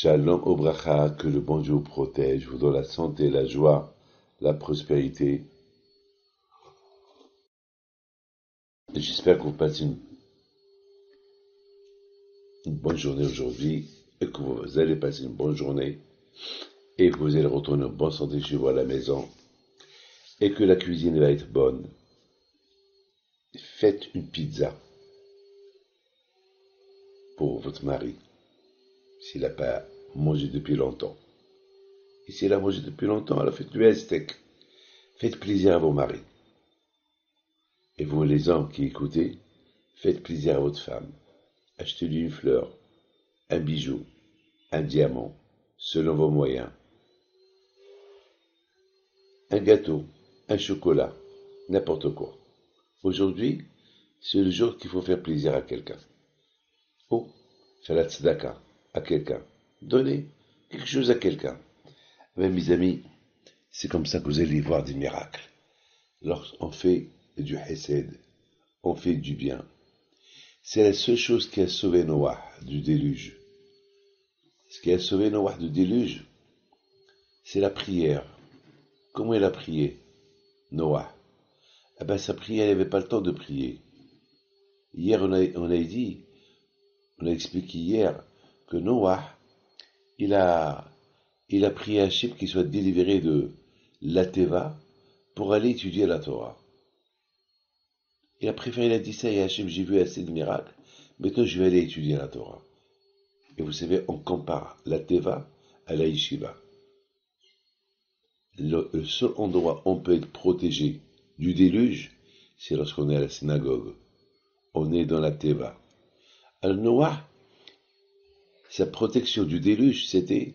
Shalom Obracha, que le bon Dieu vous protège, vous donne la santé, la joie, la prospérité. J'espère que vous passez une bonne journée aujourd'hui et que vous allez passer une bonne journée et que vous allez retourner en bonne santé chez vous à la maison et que la cuisine va être bonne. Faites une pizza pour votre mari s'il n'a pas mangé depuis longtemps. Et s'il a mangé depuis longtemps, alors faites-lui un steak. Faites plaisir à vos maris. Et vous, les hommes qui écoutez, faites plaisir à votre femme. Achetez-lui une fleur, un bijou, un diamant, selon vos moyens. Un gâteau, un chocolat, n'importe quoi. Aujourd'hui, c'est le jour qu'il faut faire plaisir à quelqu'un. Ou faire la tzedaka à quelqu'un. Donner quelque chose à quelqu'un. Mais mes amis, c'est comme ça que vous allez voir des miracles. Lorsqu'on fait du hesed, on fait du bien. C'est la seule chose qui a sauvé Noah du déluge. Ce qui a sauvé Noah du déluge, c'est la prière. Comment il a prié, Noah? Eh bien, sa prière, il n'avait pas le temps de prier. Hier, on a expliqué hier que Noah, il a prié à Hachem qu'il soit délivré de la Teva pour aller étudier la Torah. Il a préféré, il a dit ça, et Hachem, j'ai vu assez de miracles, maintenant je vais aller étudier la Torah. Et vous savez, on compare la Teva à la Yeshiva. Le seul endroit où on peut être protégé du déluge, c'est lorsqu'on est à la synagogue. On est dans la Teva. Alors Noah, sa protection du déluge, c'était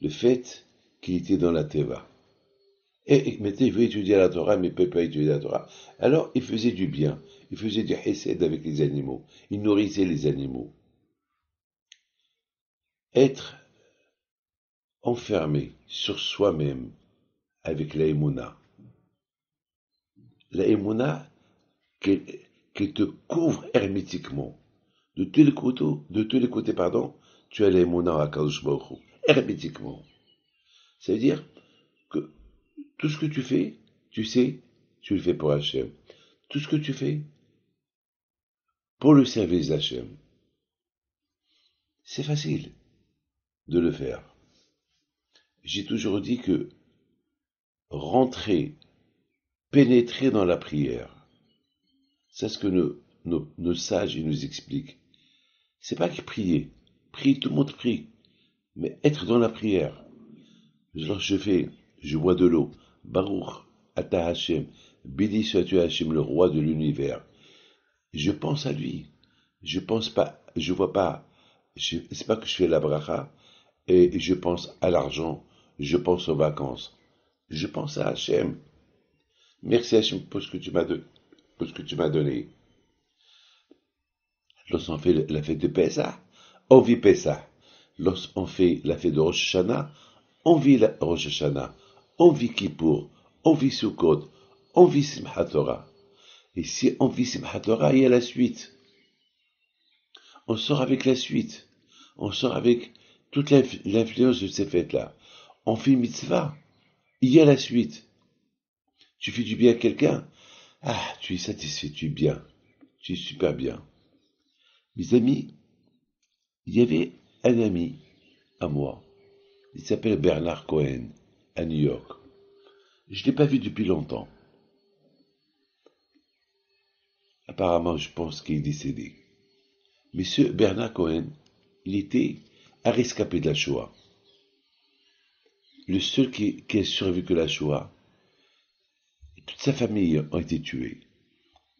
le fait qu'il était dans la Teva. Et maintenant, il veut étudier la Torah, mais il ne peut pas étudier la Torah. Alors, il faisait du bien. Il faisait du hesed avec les animaux. Il nourrissait les animaux. Être enfermé sur soi-même avec la émouna. La émouna qui te couvre hermétiquement. De tous les côtés, tu as la émouna à Kadosh Baruch Hu. Hermétiquement. Ça veut dire que tout ce que tu fais, tu sais, tu le fais pour Hachem. Tout ce que tu fais, pour le service d'Hachem. C'est facile de le faire. J'ai toujours dit que rentrer, pénétrer dans la prière, c'est ce que nos sages nous expliquent. C'est pas que prier. Prier, tout le monde prie. Mais être dans la prière. Lorsque je bois de l'eau. Baruch Ata Hashem. Béni sois-tu Hashem, le roi de l'univers. Je pense à lui. Je pense pas, je vois pas. C'est pas que je fais la bracha et je pense à l'argent. Je pense aux vacances. Je pense à Hachem. Merci Hachem pour ce que tu m'as donné. Lorsqu'on fait la fête de Pessah, on vit Pessah. Lorsqu'on fait la fête de Rosh Hashanah, on vit la Rosh Hashanah. On vit Kippour, on vit Sukkot, on vit Simchat Torah. Et si on vit Simchat Torah, il y a la suite. On sort avec la suite. On sort avec toute l'influence de ces fêtes-là. On fait mitzvah. Il y a la suite. Tu fais du bien à quelqu'un. Ah, tu es satisfait, tu es bien. Tu es super bien. Mes amis, il y avait un ami à moi. Il s'appelle Bernard Cohen, à New York. Je ne l'ai pas vu depuis longtemps. Apparemment, je pense qu'il est décédé. Mais ce Bernard Cohen, il était un rescapé de la Shoah. Le seul qui a survécu à la Shoah, toute sa famille a été tuée.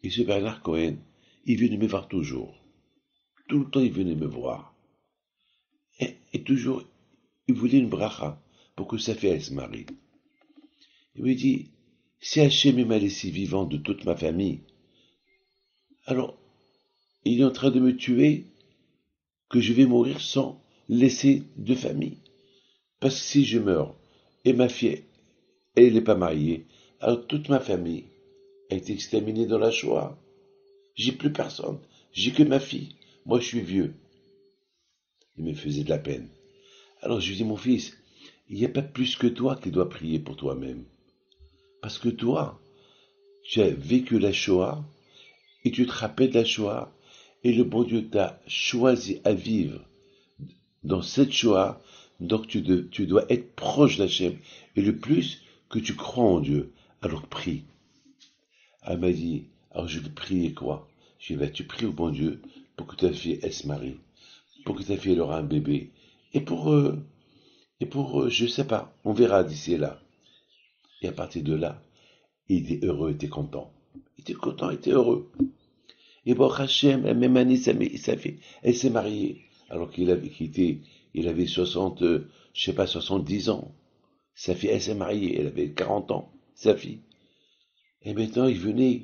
Et ce Bernard Cohen, il venait me voir toujours. Tout le temps, il venait me voir. Et toujours, il voulait une bracha pour que sa fille se marie. Il me dit, si Hachem m'a laissé vivant de toute ma famille, alors il est en train de me tuer, que je vais mourir sans laisser de famille. Parce que si je meurs, et ma fille, elle n'est pas mariée, alors toute ma famille a été exterminée dans la Shoah. J'ai plus personne, j'ai que ma fille. Moi je suis vieux. Il me faisait de la peine. Alors je lui dis, mon fils, il n'y a pas plus que toi qui dois prier pour toi-même. Parce que toi, tu as vécu la Shoah et tu te rappelles de la Shoah et le bon Dieu t'a choisi à vivre dans cette Shoah, donc tu dois être proche d'Hachem et le plus que tu crois en Dieu. Alors prie. Elle m'a dit, alors je vais prier quoi? Je lui ai dit, tu pries au bon Dieu pour que ta fille elle se marie, pour que ta fille elle aura un bébé et pour je sais pas, on verra d'ici là. Et à partir de là, il était heureux, il était content. Il était content, il était heureux. Et bon, Hachem, la même année, sa fille, elle s'est mariée. Alors il avait 60, je sais pas, 70 ans. Sa fille, elle s'est mariée, elle avait 40 ans, sa fille. Et maintenant, il venait,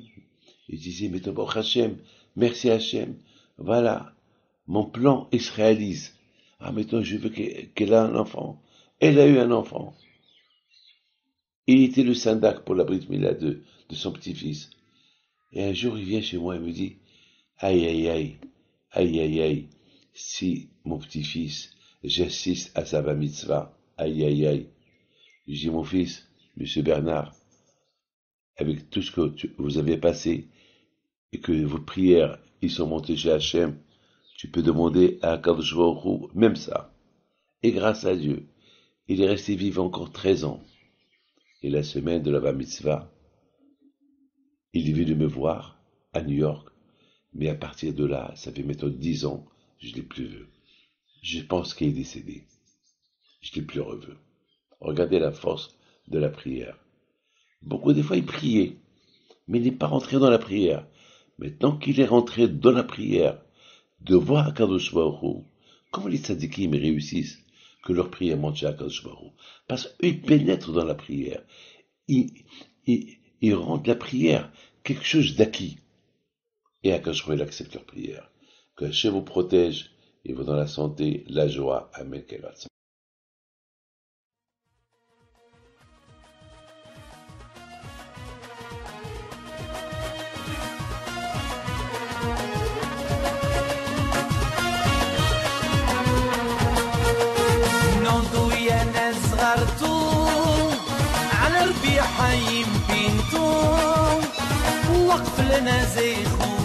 il disait, maintenant, bon, Hachem, merci Hachem, voilà, mon plan, il se réalise. Ah, maintenant, je veux qu'elle ait un enfant. Elle a eu un enfant. Il était le syndac pour la brit mila de son petit-fils. Et un jour, il vient chez moi et me dit, aïe, aïe, aïe, aïe, aïe, aïe, si mon petit-fils, j'assiste à sa bar mitzvah, aïe, aïe, aïe. Je dis, mon fils, monsieur Bernard, avec tout ce que vous avez passé et que vos prières, ils sont montées chez Hachem, tu peux demander à Akadosh Baruch Hu même ça. Et grâce à Dieu, il est resté vivant encore 13 ans. Et la semaine de la bar mitzvah, il est venu me voir à New York. Mais à partir de là, ça fait maintenant 10 ans, je ne l'ai plus vu. Je pense qu'il est décédé. Je ne l'ai plus revu. Regardez la force de la prière. Beaucoup des fois, il priait, mais il n'est pas rentré dans la prière. Mais tant qu'il est rentré dans la prière, de voir Akadosh Baruch Hu, comment les tzadikim réussissent que leur prière monte chez Akadosh Baruch Hu, parce qu'ils pénètrent dans la prière. Ils rendent la prière quelque chose d'acquis. Et Akadosh Baruch Hu accepte leur prière. Que Hachem vous protège et vous dans la santé, la joie. Amen. على ربيع حيم بنتو وقف لنا زي خو